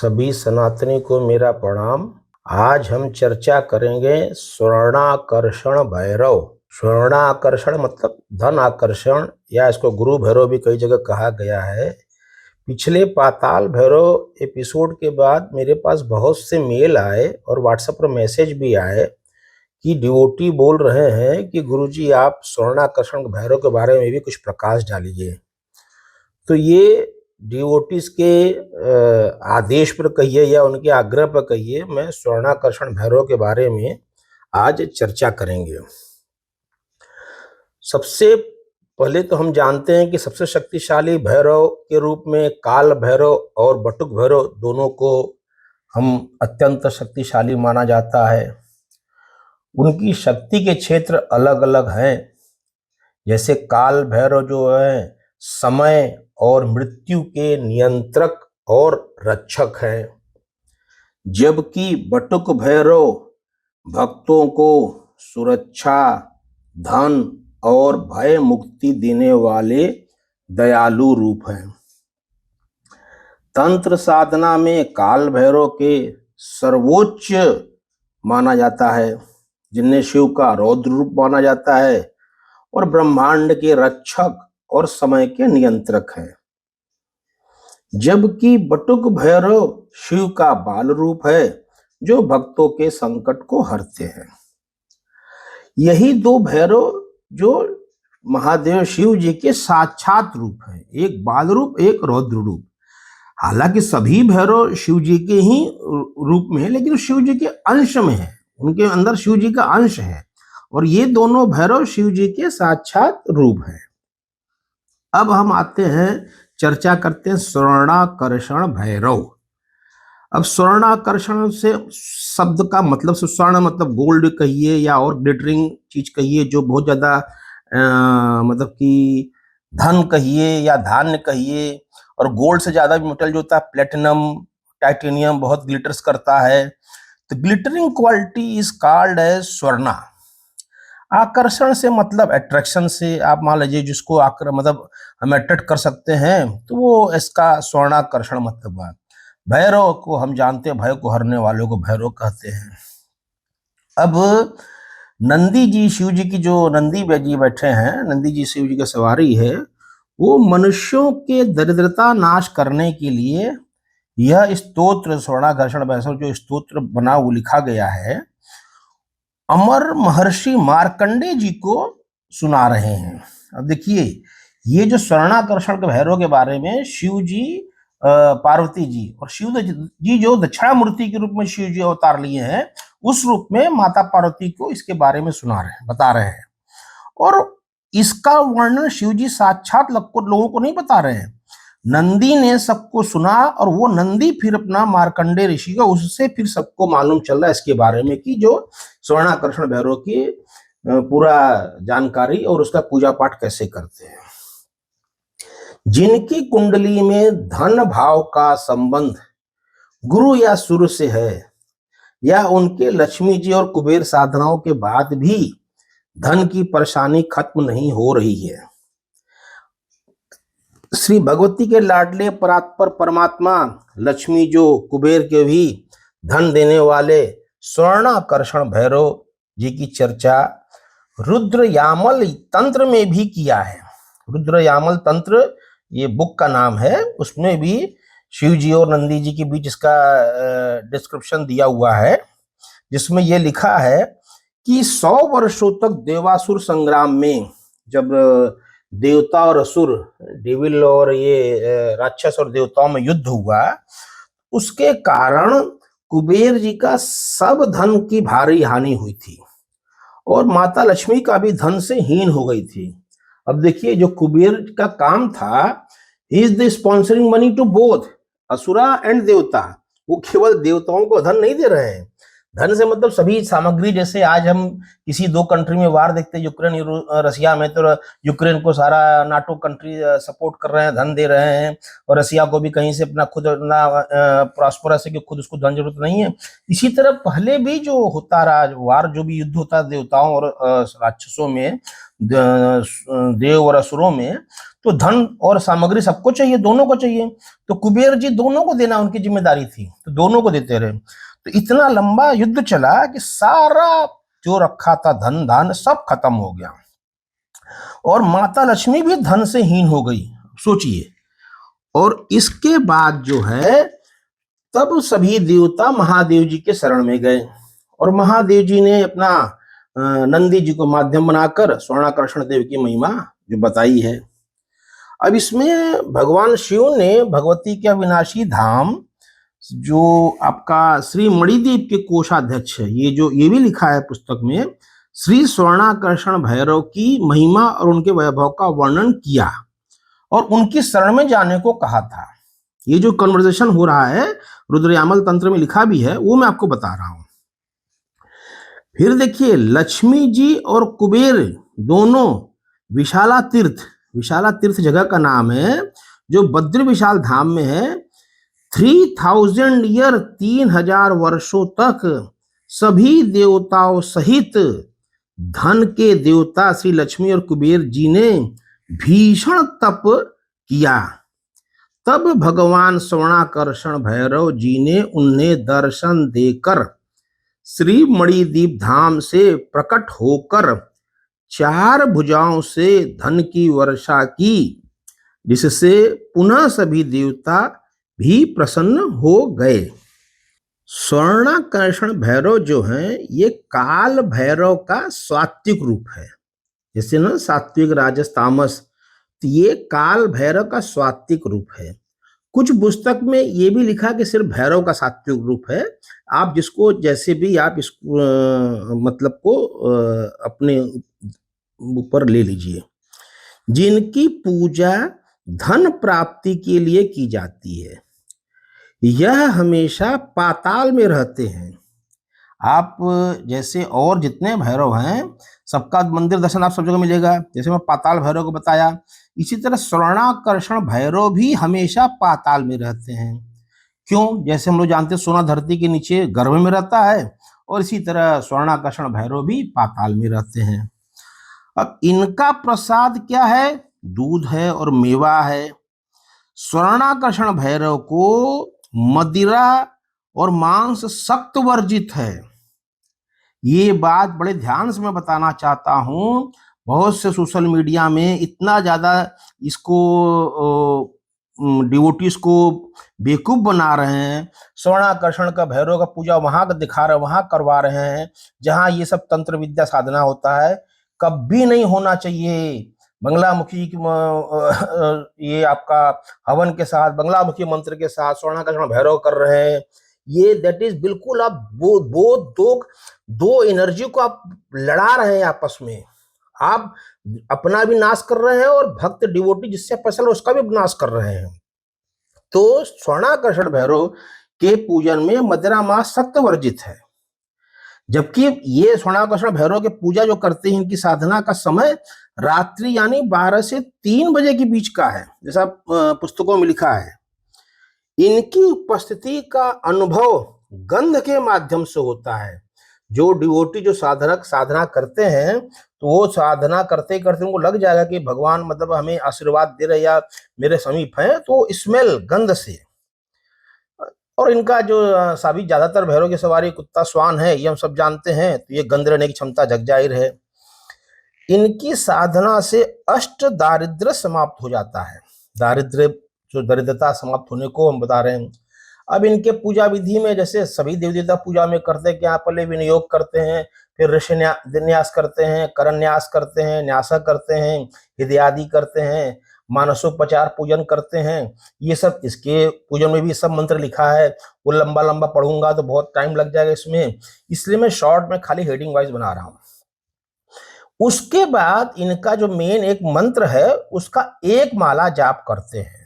सभी सनातनी को मेरा प्रणाम। आज हम चर्चा करेंगे स्वर्णाकर्षण भैरव। स्वर्णाकर्षण मतलब धन आकर्षण, या इसको गुरु भैरव भी कई जगह कहा गया है। पिछले पाताल भैरव एपिसोड के बाद मेरे पास बहुत से मेल आए और व्हाट्सएप पर मैसेज भी आए कि डिवोटी बोल रहे हैं कि गुरुजी आप स्वर्णाकर्षण भैरव के बारे में भी कुछ प्रकाश डालिए। तो ये डिवोटीज के आदेश पर कहिए या उनके आग्रह पर कहिए, मैं स्वर्णाकर्षण भैरव के बारे में आज चर्चा करेंगे। सबसे पहले तो हम जानते हैं कि सबसे शक्तिशाली भैरव के रूप में काल भैरव और बटुक भैरव दोनों को हम अत्यंत शक्तिशाली माना जाता है। उनकी शक्ति के क्षेत्र अलग अलग हैं। जैसे काल भैरव जो है समय और मृत्यु के नियंत्रक और रक्षक हैं, जबकि बटुक भैरव भक्तों को सुरक्षा, धन और भय मुक्ति देने वाले दयालु रूप हैं। तंत्र साधना में काल भैरव के सर्वोच्च माना जाता है, जिन्हें शिव का रौद्र रूप माना जाता है, और ब्रह्मांड के रक्षक और समय के नियंत्रक हैं। जबकि बटुक भैरव शिव का बाल रूप है, जो भक्तों के संकट को हरते हैं। यही दो भैरव जो महादेव शिव जी के साक्षात रूप हैं, एक बाल रूप एक रौद्र रूप। हालांकि सभी भैरव शिव जी के ही रूप में है, लेकिन शिव जी के अंश में है, उनके अंदर शिव जी का अंश है, और ये दोनों भैरव शिव जी के साक्षात रूप हैं। अब हम आते हैं, चर्चा करते हैं स्वर्णाकर्षण भैरव। अब स्वर्णाकर्षण से शब्द का मतलब, स्वर्ण मतलब गोल्ड कहिए या और ग्लिटरिंग चीज कहिए, जो बहुत ज्यादा मतलब कि धन कहिए या धान्य कहिए, और गोल्ड से ज्यादा भी मेटल जो होता है प्लेटिनम, टाइटेनियम बहुत ग्लिटर्स करता है, तो glittering quality is called as swarna. आकर्षण से मतलब अट्रैक्शन से, आप मान लीजिए जिसको मतलब हम अट्रैक्ट कर सकते हैं, तो वो इसका स्वर्णाकर्षण मतलब है। भैरव को हम जानते हैं, भय को हरने वालों को भैरव कहते हैं। अब नंदी जी, शिव जी की जो नंदी जी बैठे हैं, नंदी जी शिव जी की सवारी है, वो मनुष्यों के दरिद्रता नाश करने के लिए यह स्तोत्र स्वर्णाकर्षण भैरव जो स्तोत्र बना वो लिखा गया है, अमर महर्षि मार्कंडे जी को सुना रहे हैं। अब देखिए, ये जो स्वर्णाकर्षण के भैरव के बारे में शिव जी, पार्वती जी और शिव जी जो दक्षिणामूर्ति के रूप में शिव जी अवतार लिए हैं, उस रूप में माता पार्वती को इसके बारे में सुना रहे हैं, बता रहे हैं। और इसका वर्णन शिव जी साक्षात लोगों को नहीं बता रहे हैं, नंदी ने सबको सुना, और वो नंदी फिर अपना मार्कंडे ऋषि का, उससे फिर सबको मालूम चल रहा है इसके बारे में कि जो स्वर्णाकर्षण भैरव की पूरा जानकारी और उसका पूजा पाठ कैसे करते हैं। जिनकी कुंडली में धन भाव का संबंध गुरु या सूर्य से है, या उनके लक्ष्मी जी और कुबेर साधनाओं के बाद भी धन की परेशानी खत्म नहीं हो रही है, श्री भगवती के लाडले परात्पर परमात्मा लक्ष्मी जो कुबेर के भी धन देने वाले स्वर्णाकर्षण भैरव जी की चर्चा रुद्र यामल तंत्र में भी किया है। रुद्र यामल तंत्र ये बुक का नाम है, उसमें भी शिव जी और नंदी जी के बीच इसका डिस्क्रिप्शन दिया हुआ है, जिसमें ये लिखा है कि 100 वर्षों तक देवासुर संग्राम में, जब देवता और असुर, डेविल और ये राक्षस और देवताओं में युद्ध हुआ, उसके कारण कुबेर जी का सब धन की भारी हानि हुई थी, और माता लक्ष्मी का भी धन से हीन हो गई थी। अब देखिए, जो कुबेर का काम था, he is the sponsoring money to both asura and devata. वो केवल देवताओं को धन नहीं दे रहे हैं, धन से मतलब सभी सामग्री। जैसे आज हम किसी दो कंट्री में वार देखते हैं, यूक्रेन रसिया में, तो यूक्रेन को सारा नाटो कंट्री सपोर्ट कर रहे हैं, धन दे रहे हैं, और रसिया को भी कहीं से अपना खुद प्रॉस्परस है कि खुद उसको धन जरूरत नहीं है। इसी तरह पहले भी जो होता रहा वार, जो भी युद्ध होता देवताओं और राक्षसों में, देव और असुरों में, तो धन और सामग्री सबको चाहिए, दोनों को चाहिए, तो कुबेर जी दोनों को देना उनकी जिम्मेदारी थी, तो दोनों को देते रहे। तो इतना लंबा युद्ध चला कि सारा जो रखा था धन धान सब खत्म हो गया, और माता लक्ष्मी भी धन से हीन हो गई, सोचिए। और इसके बाद जो है तब सभी देवता महादेव जी के शरण में गए, और महादेव जी ने अपना नंदी जी को माध्यम बनाकर स्वर्णाकर्षण देव की महिमा जो बताई है। अब इसमें भगवान शिव ने भगवती के अविनाशी धाम जो आपका श्री मणिद्वीप के कोषाध्यक्ष है, ये भी लिखा है पुस्तक में, श्री स्वर्णाकर्षण भैरव की महिमा और उनके वैभव का वर्णन किया और उनकी शरण में जाने को कहा था। ये जो कन्वर्सेशन हो रहा है रुद्रयामल तंत्र में लिखा भी है, वो मैं आपको बता रहा हूं। फिर देखिए, लक्ष्मी जी और कुबेर दोनों विशाला तीर्थ जगह का नाम है, जो बद्री विशाल धाम में है। 3000 ईयर 3000 वर्षों तक सभी देवताओं सहित धन के देवता श्री लक्ष्मी और कुबेर जी ने भीषण तप किया। तब भगवान स्वर्णाकर्षण भैरव जी ने उन्हें दर्शन देकर श्री मणिद्वीप धाम से प्रकट होकर 4 भुजाओं से धन की वर्षा की, जिससे पुनः सभी देवता भी प्रसन्न हो गए। स्वर्णाकर्षण भैरव जो है ये काल भैरव का सात्विक रूप है, जैसे ना सात्विक राजस तामस, तो ये काल भैरव का सात्विक रूप है। कुछ पुस्तक में ये भी लिखा कि सिर्फ भैरव का सात्विक रूप है। आप जिसको जैसे भी आप इस मतलब को अपने ऊपर ले लीजिए। जिनकी पूजा धन प्राप्ति के लिए की जाती है, यह हमेशा पाताल में रहते हैं। आप जैसे और जितने भैरव हैं सबका मंदिर दर्शन आप सब जगह मिलेगा, जैसे मैं पाताल भैरव को बताया, इसी तरह स्वर्णाकर्षण भैरव भी हमेशा पाताल में रहते हैं। क्यों? जैसे हम लोग जानते हैं सोना धरती के नीचे गर्भ में रहता है, और इसी तरह स्वर्णाकर्षण भैरव भी पाताल में रहते हैं। अब इनका प्रसाद क्या है? दूध है और मेवा है। स्वर्णाकर्षण भैरव को मदिरा और मांस सख्त वर्जित है। ये बात बड़े ध्यान से मैं बताना चाहता हूं। बहुत से सोशल मीडिया में इतना ज्यादा इसको डिवोटीज को बेवकूफ बना रहे हैं, स्वर्णाकर्षण का भैरव का पूजा वहां का दिखा रहे, वहां करवा रहे हैं जहां ये सब तंत्र विद्या साधना होता है। कभी नहीं होना चाहिए। बंगलामुखी ये आपका हवन के साथ, बंगलामुखी मंत्र के साथ स्वर्णाकर्षण भैरव कर रहे हैं, ये दैट इज बिल्कुल आप दो एनर्जी को आप लड़ा रहे हैं आपस में। आप अपना भी नाश कर रहे हैं और भक्त डिवोटी जिससे पैसा उसका भी नाश कर रहे हैं। तो स्वर्णाकर्षण भैरव के पूजन में मदिरा मांस सख्त वर्जित है। जबकि ये स्वर्णाकर्षण भैरव के पूजा जो करते हैं, इनकी साधना का समय रात्रि यानी 12 से 3 बजे के बीच का है, जैसा पुस्तकों में लिखा है। इनकी उपस्थिति का अनुभव गंध के माध्यम से होता है। जो डिवोटी जो साधक साधना करते हैं, तो वो साधना करते करते उनको लग जाएगा कि भगवान मतलब हमें आशीर्वाद दे रहे या मेरे समीप है, तो स्मेल गंध से। और इनका जो सभी ज्यादातर भैरव की सवारी कुत्ता स्वान है, ये हम सब जानते हैं, तो ये गंध रहने की क्षमता जग जाहिर है। इनकी साधना से अष्ट दारिद्र्य समाप्त हो जाता है। दारिद्र्य जो दरिद्रता समाप्त होने को हम बता रहे हैं। अब इनके पूजा विधि में जैसे सभी देवी देवता पूजा में करते हैं, क्या पहले विनियोग करते हैं, फिर ऋषि न्यास करते हैं, करण न्यास करते हैं, न्यासा करते हैं, हृदयादि करते हैं, मानसोपचार पूजन करते हैं। ये सब इसके पूजन में भी सब मंत्र लिखा है। वो लंबा लंबा पढ़ूंगा तो बहुत टाइम लग जाएगा इसमें, इसलिए मैं शॉर्ट में खाली हेडिंग वाइज बना रहा हूं। उसके बाद इनका जो मेन एक मंत्र है, उसका एक माला जाप करते हैं।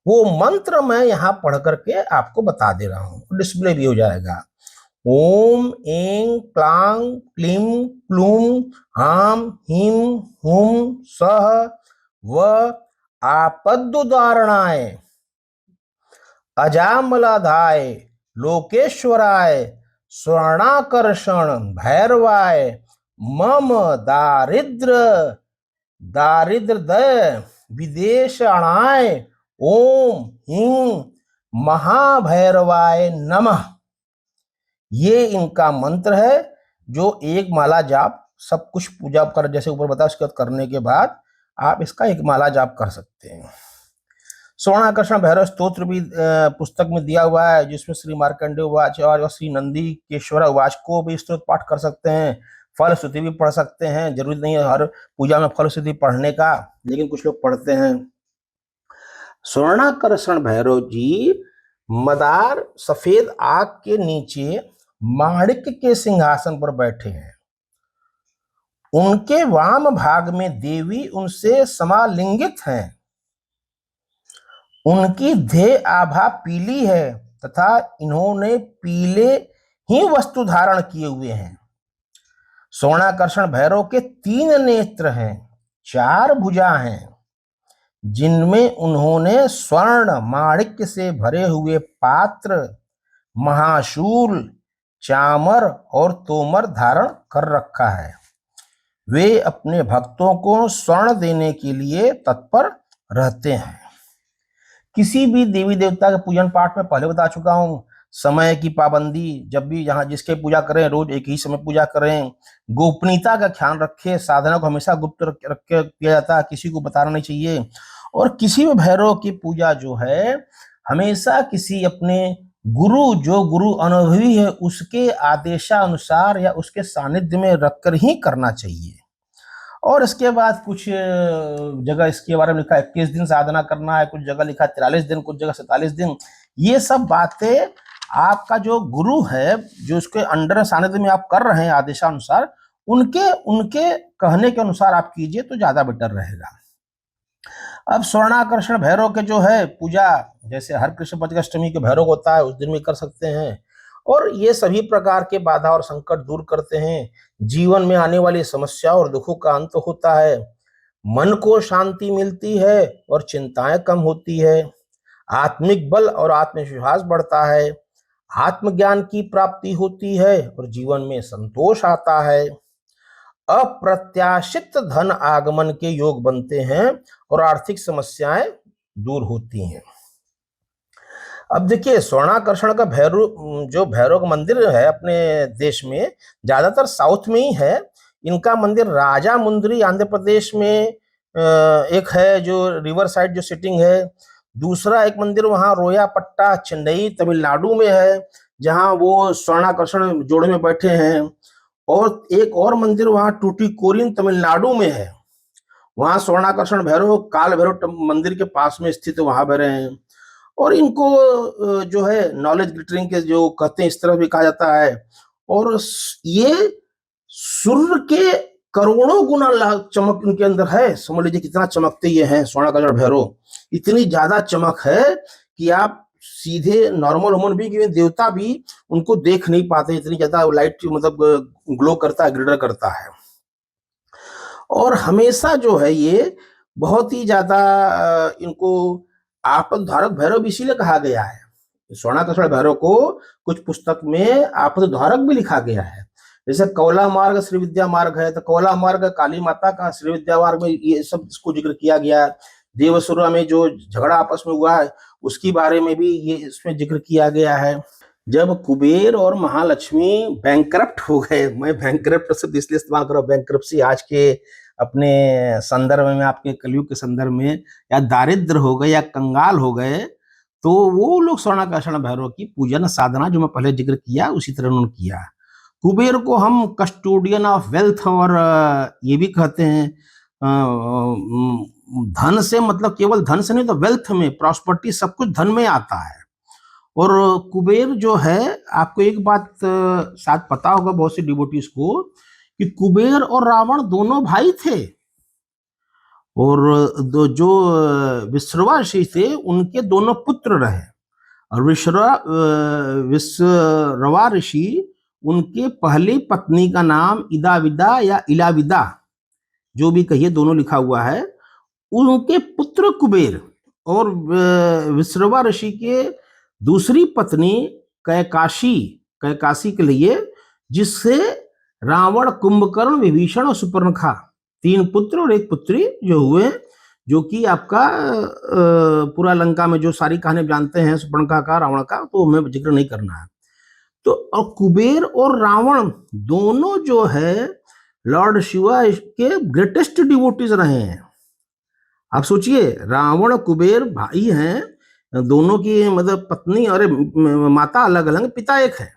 वो मंत्र मैं यहां पढ़ करके आपको बता दे रहा हूं, डिस्प्ले भी हो जाएगा। ओम ऐं क्लां क्लीं क्लूं हां हीं हूं सः व आपद्दुदारणाय अजामलाधाय लोकेश्वराय स्वर्णाकर्षण भैरवाय मम दारिद्र्य विदेश अणाय ओम ह्रीं महाभैरवाय नमः। ये इनका मंत्र है जो एक माला जाप सब कुछ पूजा कर जैसे ऊपर बताया उसके बाद करने के बाद आप इसका एक माला जाप कर सकते हैं। स्वर्णाकर्षण भैरव स्तोत्र भी पुस्तक में दिया हुआ है जिसमें श्री मार्कंडेय उवाच और श्री नंदी केश्वर उवाच को भी स्तोत्र पाठ कर सकते हैं। फल स्तुति भी पढ़ सकते हैं, जरूरी नहीं है हर पूजा में फल स्तुति पढ़ने का, लेकिन कुछ लोग पढ़ते हैं। स्वर्णाकर्षण भैरव जी मदार सफेद आग के नीचे माणिक्य के सिंहासन पर बैठे हैं। उनके वाम भाग में देवी उनसे समालिंगित हैं। उनकी ध्येय आभा पीली है तथा इन्होंने पीले ही वस्तु धारण किए हुए हैं। स्वर्णाकर्षण भैरव के 3 नेत्र हैं, 4 भुजा हैं, जिनमें उन्होंने स्वर्ण माणिक्य से भरे हुए पात्र, महाशूल, चामर और तोमर धारण कर रखा है। वे अपने भक्तों को स्वर्ण देने के लिए तत्पर रहते हैं। किसी भी देवी देवता के पूजन पाठ में पहले बता चुका हूं, समय की पाबंदी, जब भी जहां जिसके पूजा करें रोज एक ही समय पूजा करें, गोपनीयता का ख्याल रखें, साधना को हमेशा गुप्त रख के किया जाता है, किसी को बताना नहीं चाहिए। और किसी भी भैरव की पूजा जो है हमेशा किसी अपने गुरु, जो गुरु अनुभवी है, उसके आदेशानुसार या उसके सानिध्य में रखकर ही करना चाहिए। और इसके बाद कुछ जगह इसके बारे में लिखा है 21 दिन साधना करना है, कुछ जगह लिखा है 43 दिन, कुछ जगह 47 दिन। ये सब बातें आपका जो गुरु है, जो उसके अंडर सानिध्य में आप कर रहे हैं आदेशानुसार, उनके कहने के अनुसार आप कीजिए तो ज्यादा बेटर रहेगा। अब स्वर्णाकर्षण भैरव के जो है पूजा, जैसे हर कृष्ण पक्ष अष्टमी के भैरव होता है उस दिन भी कर सकते हैं, और ये सभी प्रकार के बाधा और संकट दूर करते हैं। जीवन में आने वाली समस्या और दुखों का अंत होता है, मन को शांति मिलती है और चिंताएं कम होती है, आत्मिक बल और आत्मविश्वास बढ़ता है, आत्मज्ञान की प्राप्ति होती है और जीवन में संतोष आता है, अप्रत्याशित धन आगमन के योग बनते हैं और आर्थिक समस्याएं दूर होती हैं। अब देखिए स्वर्णाकर्षण का भैरव का मंदिर है अपने देश में ज्यादातर साउथ में ही है। इनका मंदिर राजा मुंद्री आंध्र प्रदेश में एक है जो रिवर साइड जो सिटिंग है। दूसरा एक मंदिर वहां रोयापट्टा चेन्नई तमिलनाडु में है जहां वो स्वर्णाकर्षण जोड़े में बैठे हैं। और एक और मंदिर वहां टूटीकोरिन तमिलनाडु में है, वहां स्वर्णाकर्षण भैरव काल भैरव मंदिर के पास में स्थित वहां भैरव हैं। और इनको जो है नॉलेज ग्लिटरिंग के जो कहते हैं इस तरह भी कहा जाता है। और ये सूर्य के करोड़ों गुना चमक इनके अंदर है। समझ लीजिए कितना चमकते ये हैं स्वर्णाकर्षण भैरव, इतनी ज्यादा चमक है कि आप सीधे नॉर्मल ह्यूमन बीइंग के देवता भी उनको देख नहीं पाते, इतनी ज्यादा लाइट मतलब ग्लो करता है, ग्लिटर करता है। और हमेशा जो है ये बहुत ही ज्यादा इनको आपदधारक भैरव इसीलिए कहा गया है। स्वर्णाकर्षण भैरव को कुछ पुस्तक में आपदधारक भी लिखा गया है। जैसे कौला मार्ग श्री विद्या मार्ग है तो कौला मार्ग काली माता का, श्री विद्या मार्ग में ये सब इसको जिक्र किया गया है। देवसुरा में जो झगड़ा आपस में हुआ है उसके बारे में भी ये इसमें जिक्र किया गया है। जब कुबेर और महालक्ष्मी बैंकरप्ट हो गए, मैं बैंकरप्ट शब्द इसलिए इस्तेमाल कर रहा हूं, बैंकरप्सी आज के अपने संदर्भ में, आपके कलयुग के संदर्भ में, या दारिद्र हो गए या कंगाल हो गए, तो वो लोग स्वर्णाकर्षण भैरव की पूजन साधना जो मैं पहले जिक्र किया उसी तरह उन्होंने किया। कुबेर को हम कस्टोडियन ऑफ वेल्थ और ये भी कहते हैं। धन से मतलब केवल धन से नहीं तो वेल्थ में, प्रॉस्पर्टी, सब कुछ धन में आता है। और कुबेर जो है, आपको एक बात शायद पता होगा बहुत से डिवोटीज को कि कुबेर और रावण दोनों भाई थे। और जो विश्रवा ऋषि थे उनके दोनों पुत्र रहे। और विश्रवा ऋषि उनके पहली पत्नी का नाम इदाविदा या इलाविदा जो भी कहिए, दोनों लिखा हुआ है। उनके पुत्र कुबेर और विश्रवा ऋषि के दूसरी पत्नी कैकाशी के लिए, जिससे रावण, कुंभकर्ण, विभीषण और सुपर्णखा 3 पुत्र और 1 पुत्री जो हुए, जो कि आपका पूरा लंका में जो सारी कहानी जानते हैं, सुपर्णखा का, रावण का, तो हमें जिक्र नहीं करना है। तो और कुबेर और रावण दोनों जो है लॉर्ड शिवा के ग्रेटेस्ट डिवोटीज रहे हैं। आप सोचिए, रावण कुबेर भाई हैं, दोनों की मतलब पत्नी, अरे माता अलग अलग, पिता एक है।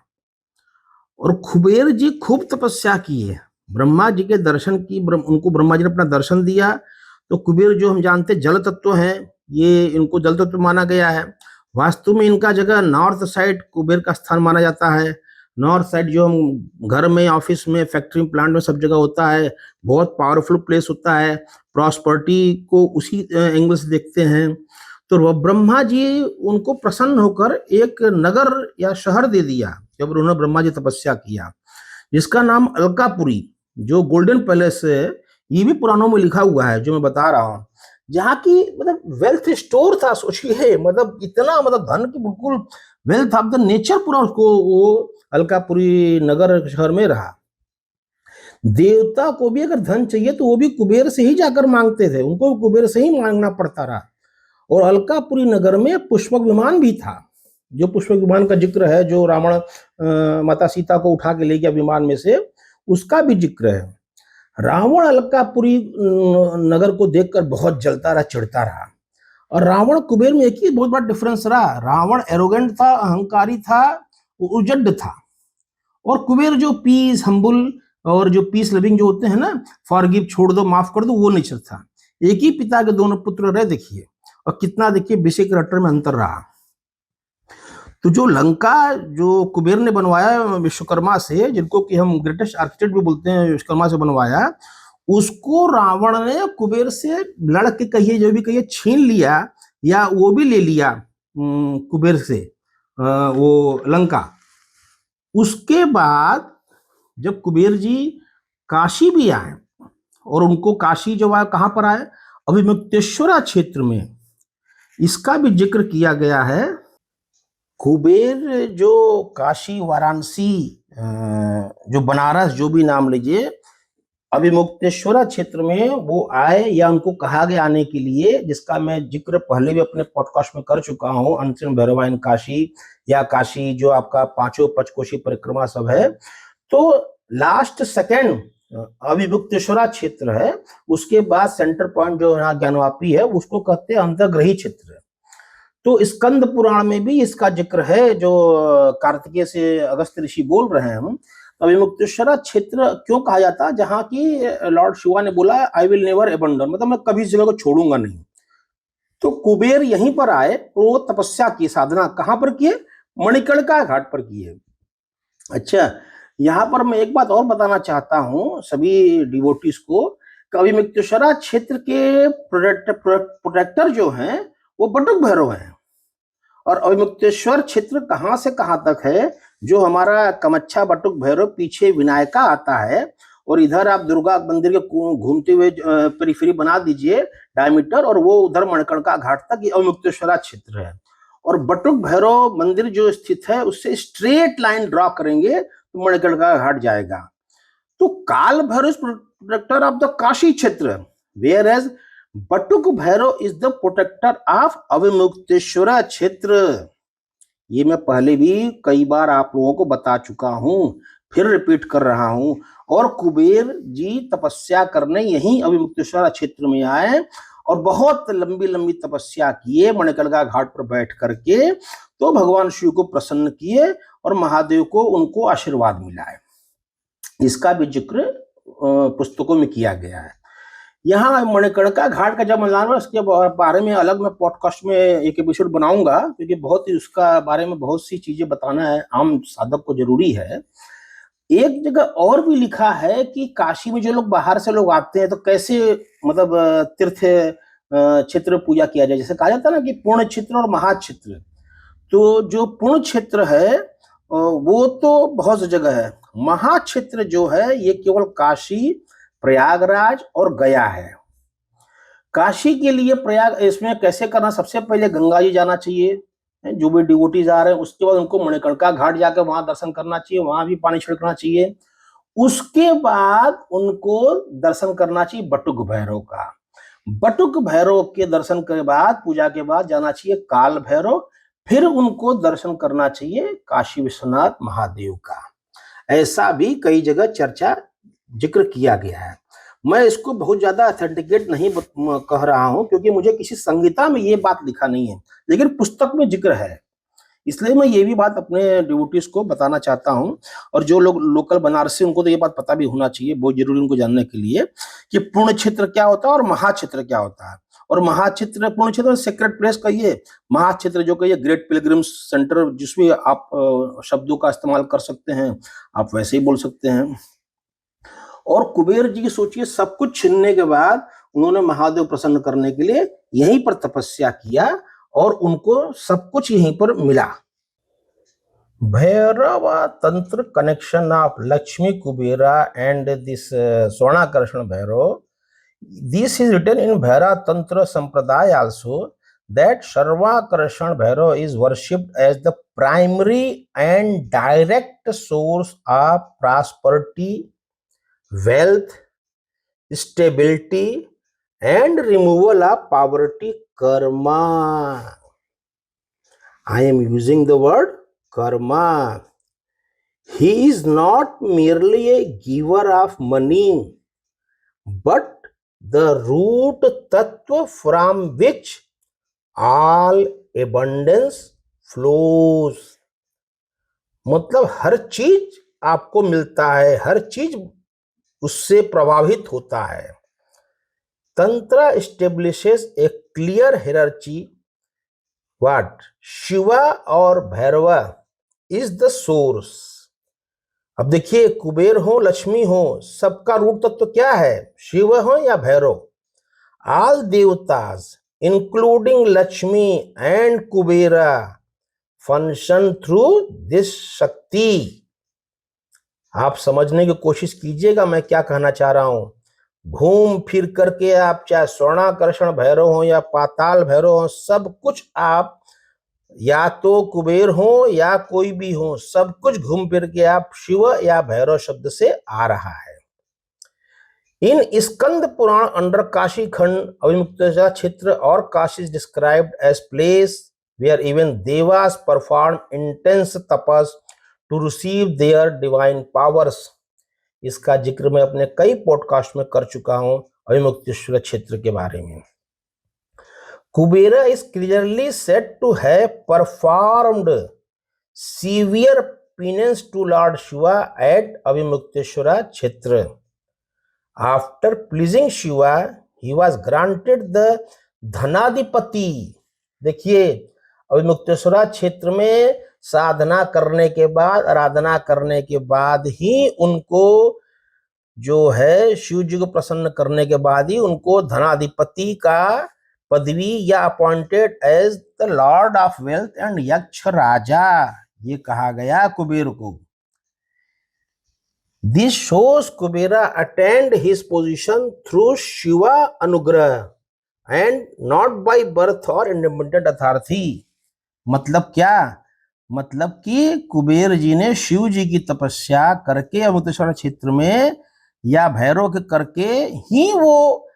और कुबेर जी खूब तपस्या की है, ब्रह्मा जी के दर्शन की, उनको ब्रह्मा जी ने अपना दर्शन दिया। तो कुबेर जो हम जानते जल तत्व हैं, ये इनको जल तत्व माना गया है। वास्तु में इनका जगह नॉर्थ साइड कुबेर का स्थान माना जाता है। नॉर्थ साइड जो हम घर में, ऑफिस में, फैक्ट्री प्लांट में सब जगह होता है, बहुत पावरफुल प्लेस होता है। प्रॉस्पर्टी को उसी एंगल से देखते हैं। तो वह ब्रह्मा जी उनको प्रसन्न होकर एक नगर या शहर दे दिया जब उन्होंने ब्रह्मा जी तपस्या किया, जिसका नाम अलकापुरी, जो गोल्डन पैलेस है, ये भी पुराणों में लिखा हुआ है जो मैं बता रहा हूँ। जहाँ की मतलब वेल्थ स्टोर था, सोचिए, मतलब इतना मतलब धन की बिल्कुल वेल्थ ऑफ द नेचर पूरा उसको वो अलकापुरी नगर शहर में रहा। देवता को भी अगर धन चाहिए तो वो भी कुबेर से ही जाकर मांगते थे, उनको कुबेर से ही मांगना पड़ता रहा। और अलकापुरी नगर में पुष्पक विमान भी था, जो पुष्पक विमान का जिक्र है, जो रावण माता सीता को उठा के ले गया विमान में से, उसका भी जिक्र है। रावण अलकापुरी नगर को देखकर बहुत जलता रहा, चिढ़ता रहा। और रावण कुबेर में एक ही बहुत बड़ा डिफरेंस रहा, रावण एरोगेंट था, अहंकारी था, उजड था। और कुबेर जो पीस, हम्बुल और जो पीस लविंग जो होते हैं ना, फॉरगिव, छोड़ दो, माफ कर दो, वो नेचर था। एक ही पिता के दोनों पुत्र रहे, देखिए, और कितना देखिए बेसिक कैरेक्टर में अंतर रहा। तो जो लंका जो कुबेर ने बनवाया विश्वकर्मा से, जिनको कि हम ग्रेटेस्ट आर्किटेक्ट भी बोलते हैं, विश्वकर्मा से बनवाया, उसको रावण ने कुबेर से लड़ के, कहिए जो भी कहिए, छीन लिया, या वो भी ले लिया कुबेर से वो लंका। उसके बाद जब कुबेर जी काशी भी आए, और उनको काशी जो आए कहाँ पर आए, अभिमुक्तेश्वरा क्षेत्र में, इसका भी जिक्र किया गया है। कुबेर जो काशी, वाराणसी, जो बनारस, जो भी नाम लीजिए, अभिमुक्तेश्वरा क्षेत्र में वो आए, या उनको कहा गया आने के लिए, जिसका मैं जिक्र पहले भी अपने पॉडकास्ट में कर चुका हूँ, अनशन भैरवा इन काशी, या काशी जो आपका पांचों पंचकोशी परिक्रमा सब है। तो लास्ट सेकेंड अभिमुक्तेश्वरा क्षेत्र है, उसके बाद सेंटर पॉइंट जो यहाँ ज्ञानवापी है, उसको कहते हैं अंतर्ग्रही क्षेत्र। तो स्कंद पुराण में भी इसका जिक्र है, जो कार्तिकेय से अगस्त ऋषि बोल रहे हैं हम। अभिमुक्तेश्वरा क्षेत्र क्यों कहा जाता है, जहां की लॉर्ड शिवा ने बोला आई विल नेवर एबंडन, मतलब मैं कभी इस जगह को छोड़ूंगा नहीं। तो कुबेर यहीं पर आए, वो तपस्या की, साधना कहां पर किए, मणिकर्णिका घाट पर किए। अच्छा, यहाँ पर मैं एक बात और बताना चाहता हूँ सभी डिवोटीज को, अभिमुक्तेश्वरा क्षेत्र के प्रोटेक्टर जो हैं वो बटुक भैरव हैं। और अभिमुक्तेश्वर क्षेत्र कहाँ से कहाँ तक है, जो हमारा कमच्छा बटुक भैरव, पीछे विनायका आता है, और इधर आप दुर्गा मंदिर के घूमते हुए पेरिफेरी बना दीजिए डायमीटर, और वो उधर मणिकर्णिका घाट तक ये अभिमुक्तेश्वरा क्षेत्र है। और बटुक भैरव मंदिर जो स्थित है, उससे स्ट्रेट लाइन ड्रॉ करेंगे तो मणिकर्णिका घाट जाएगा। तो Kaal Bhairav protector of the Kashi kshetra, whereas Batuk Bhairav is the protector of Avimukteshwara kshetra. ये मैं पहले भी कई बार आप लोगों को बता चुका हूं, फिर रिपीट कर रहा हूं। और कुबेर जी तपस्या करने यहीं अभिमुक्तेश्वरा क्षेत्र में आए, और बहुत लंबी लंबी तपस्या किए मणिकर्णिका घाट पर बैठ करके, तो भगवान शिव को प्रसन्न किए, और महादेव को उनको आशीर्वाद मिला है। इसका भी जिक्र पुस्तकों में किया गया है। यहाँ मणिकर्णिका घाट का जब मलान, इसके बारे में अलग मैं पॉडकास्ट में एक एपिसोड बनाऊंगा, क्योंकि बहुत ही उसका बारे में बहुत सी चीजें बताना है, आम साधक को जरूरी है। एक जगह और भी लिखा है कि काशी में जो लोग बाहर से लोग आते हैं, तो कैसे मतलब तीर्थ क्षेत्र पूजा किया जाए। जैसे कहा जाता है ना कि पूर्ण क्षेत्र और महाक्षेत्र। तो जो पूर्ण क्षेत्र है वो तो बहुत सी जगह है, महाक्षेत्र जो है ये केवल काशी, प्रयागराज और गया है। काशी के लिए प्रयाग, इसमें कैसे करना, सबसे पहले गंगा जी जाना चाहिए, जो भी डिवोटीज आ रहे हैं, उसके बाद उनको मणिकर्णिका घाट जाकर वहां दर्शन करना चाहिए, वहां भी पानी छिड़कना चाहिए। उसके बाद उनको दर्शन करना चाहिए बटुक भैरव का। बटुक भैरव के दर्शन के बाद, पूजा के बाद जाना चाहिए काल भैरव, फिर उनको दर्शन करना चाहिए काशी विश्वनाथ महादेव का। ऐसा भी कई जगह चर्चा जिक्र किया गया है। मैं इसको बहुत ज्यादा ऑथेंटिकेट नहीं कह रहा हूं, क्योंकि मुझे किसी संहिता में ये बात लिखा नहीं है, लेकिन पुस्तक में जिक्र है, इसलिए मैं ये भी बात अपने डिवोटीज को बताना चाहता हूं। और जो लोग लोकल बनारसी, उनको तो ये बात पता भी होना चाहिए, बहुत जरूरी उनको जानने के लिए, कि पुण्य क्षेत्र क्या होता है और महाक्षेत्र क्या होता है। और महाक्षेत्र, पुण्य क्षेत्र सेक्रेट प्लेस कहिए, महाक्षेत्र जो कहिए ग्रेट पिलग्रिम्स सेंटर, जिसमें आप शब्दों का इस्तेमाल कर सकते हैं, आप वैसे ही बोल सकते हैं। और कुबेर जी की सोचिए, सब कुछ छीनने के बाद उन्होंने महादेव प्रसन्न करने के लिए यहीं पर तपस्या किया और उनको सब कुछ यहीं पर मिला। भैरव तंत्र connection of Lakshmi Kubera and this Swarnakarshan Bhairav, this is written in Bhairav tantra sampradaya also, that Sarvakarshan Bhairav is worshipped as the primary and direct source of prosperity, wealth, stability, and removal of poverty karma. I am using the word karma. He is not merely a giver of money, but the root tattva from which all abundance flows. मतलब हर चीज आपको मिलता है, हर चीज उससे प्रभावित होता है। तंत्र establishes a clear hierarchy. What? Shiva और भैरवा is the source. अब देखिए, कुबेर हो लक्ष्मी हो, सबका रूट तत्व क्या है? शिव हो या Bhairav? All देवतास including Lakshmi and Kubera function through this शक्ति। आप समझने की कोशिश कीजिएगा मैं क्या कहना चाह रहा हूं। घूम फिर करके आप चाहे स्वर्णाकर्षण भैरव हो या पाताल भैरव हो, सब कुछ आप या तो कुबेर हो या कोई भी हो, सब कुछ घूम फिर के आप शिव या भैरव शब्द से आ रहा है। इन स्कंद पुराण अंडर काशी खंड अविमुक्तेश्वर क्षेत्र और Kashi is described as place where even devas perform intense tapas to receive their divine powers. इसका जिक्र मैं अपने कई पॉडकास्ट में कर चुका हूं अविमुक्तेश्वर क्षेत्र के बारे में। Kubera is clearly said to have performed severe penance to lord Shiva at Avimukteshwar kshetra. After pleasing Shiva, he was granted the धनाधिपति। देखिए, अविमुक्तेश्वर क्षेत्र में साधना करने के बाद, आराधना करने के बाद ही उनको जो है शिव जी को प्रसन्न करने के बाद ही उनको धनाधिपति का पदवी या appointed as the lord of wealth and Yaksha raja ये कहा गया कुबेर को। This shows Kubera attained his position through Shiva Anugrah and not by birth or independent authority। मतलब क्या? मतलब कि कुबेर जी ने शिव जी की तपस्या करके अमृतेश्वर क्षेत्र में या भैरव के करके ही वो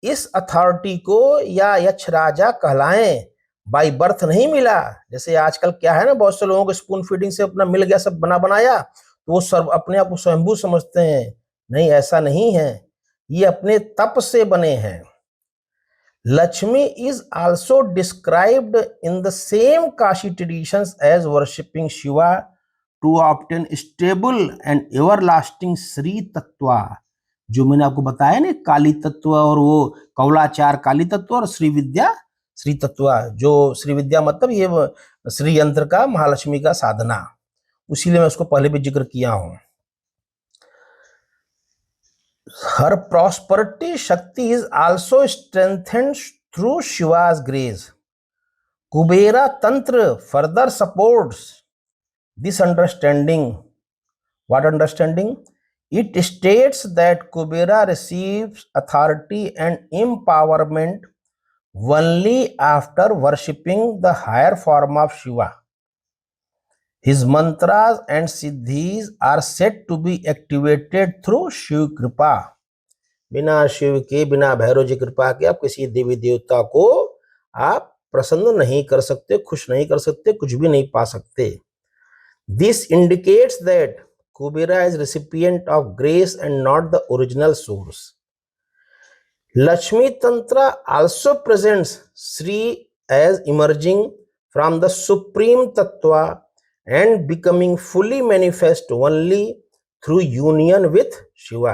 इस अथॉरिटी को या यक्ष राजा कहलाएं, बाई बर्थ नहीं मिला। जैसे आजकल क्या है ना, बहुत से लोगों को स्पून फीडिंग से अपना मिल गया, सब बना बनाया, तो वो सर्व अपने आप को स्वयंभू समझते हैं। नहीं, ऐसा नहीं है, ये अपने तप से बने हैं। Lakshmi is also described in the same Kashi traditions as worshipping Shiva to obtain stable and everlasting Shri tattva. जो मैंने आपको बताया ना, काली तत्व और वो कौलाचार काली तत्व और श्री विद्या श्री तत्व। जो श्री विद्या मतलब ये श्री यंत्र का, महालक्ष्मी का साधना, उसीलिए मैं उसको पहले भी जिक्र किया हूं। Her prosperity shakti is also strengthened through Shiva's grace. Kubera tantra further supports this understanding. What understanding? It states that Kubera receives authority and empowerment only after worshipping the higher form of Shiva. His mantras and siddhis are said to be activated through Shiv Kripa. बिना शिव के, बिना भैरव जी कृपा के आप किसी देवी देवता को आप प्रसन्न नहीं कर सकते, खुश नहीं कर सकते, कुछ भी नहीं पा सकते। This indicates that Kubera is recipient of grace and not the original source. Lakshmi Tantra also presents Sri as emerging from the Supreme Tattva and becoming fully manifest only through union with Shiva.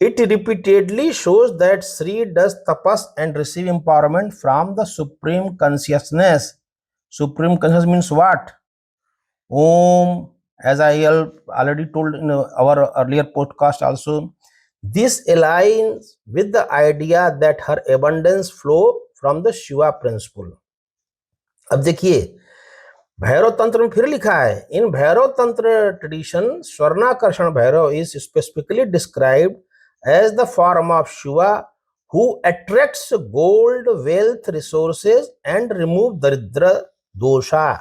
It repeatedly shows that Sri does tapas and receive empowerment from the Supreme Consciousness. Supreme Consciousness means what? Om, as I already told in our earlier podcast also, this aligns with the idea that her abundance flow from the Shiva principle. अब देखिए भैरव तंत्र में फिर लिखा है, in Bhairav tantra tradition Swarnakarshan Bhairav is specifically described as the form of Shiva who attracts gold, wealth, resources and remove daridra dosha.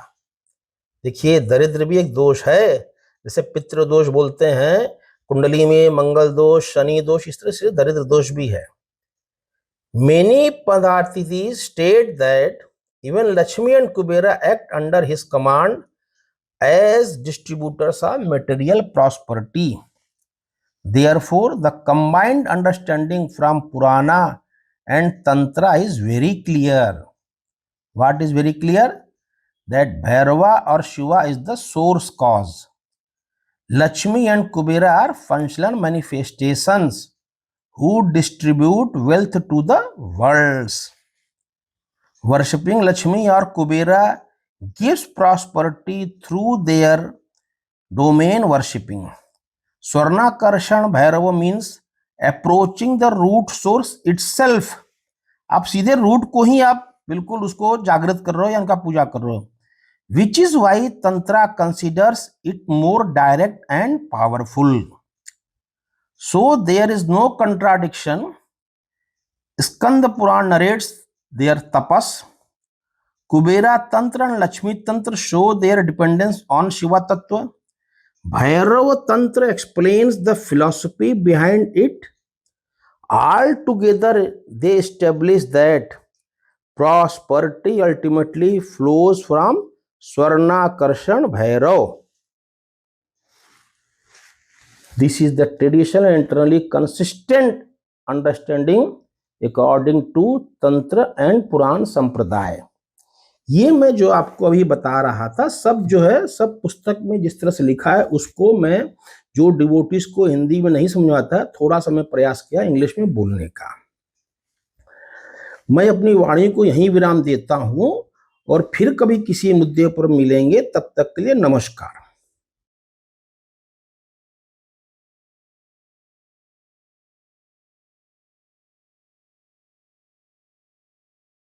देखिए दरिद्र भी एक दोष है, जैसे पितृ दोष बोलते हैं, कुंडली में मंगल दोष, शनि दोष, इस तरह से दरिद्र दोष भी है। मेनी पदार्थितीज state that even Lakshmi and Kubera act under his command as distributors of material prosperity. Therefore the combined understanding from Purana and tantra is very clear. What is very clear? That Bhairava और Shiva is the source cause. Lakshmi and Kubera are functional manifestations who distribute wealth to the worlds. Worshipping Lakshmi or Kubera gives prosperity through their domain worshipping. Swarnakarshan Bhairava means approaching the root source itself. आप सीधे root को ही आप बिल्कुल उसको जागृत कर रहे हो या उनका पूजा कर रहे हो। Which is why Tantra considers it more direct and powerful. So there is no contradiction. Skanda Puran narrates their tapas. Kubera Tantra and Lakshmi Tantra show their dependence on Shiva Tattva. Bhairava Tantra explains the philosophy behind it. Altogether, they establish that prosperity ultimately flows from Swarnakarshan Bhairav. This is the traditional and internally consistent understanding according to Tantra and Puran Sampradaya. ये मैं जो आपको अभी बता रहा था सब जो है सब पुस्तक में जिस तरह से लिखा है उसको मैं जो डिवोटीज को हिंदी में नहीं समझ आता थोड़ा सा मैं प्रयास किया इंग्लिश में बोलने का। मैं अपनी वाणी को यहीं विराम देता हूं और फिर कभी किसी मुद्दे पर मिलेंगे, तब तक के लिए नमस्कार।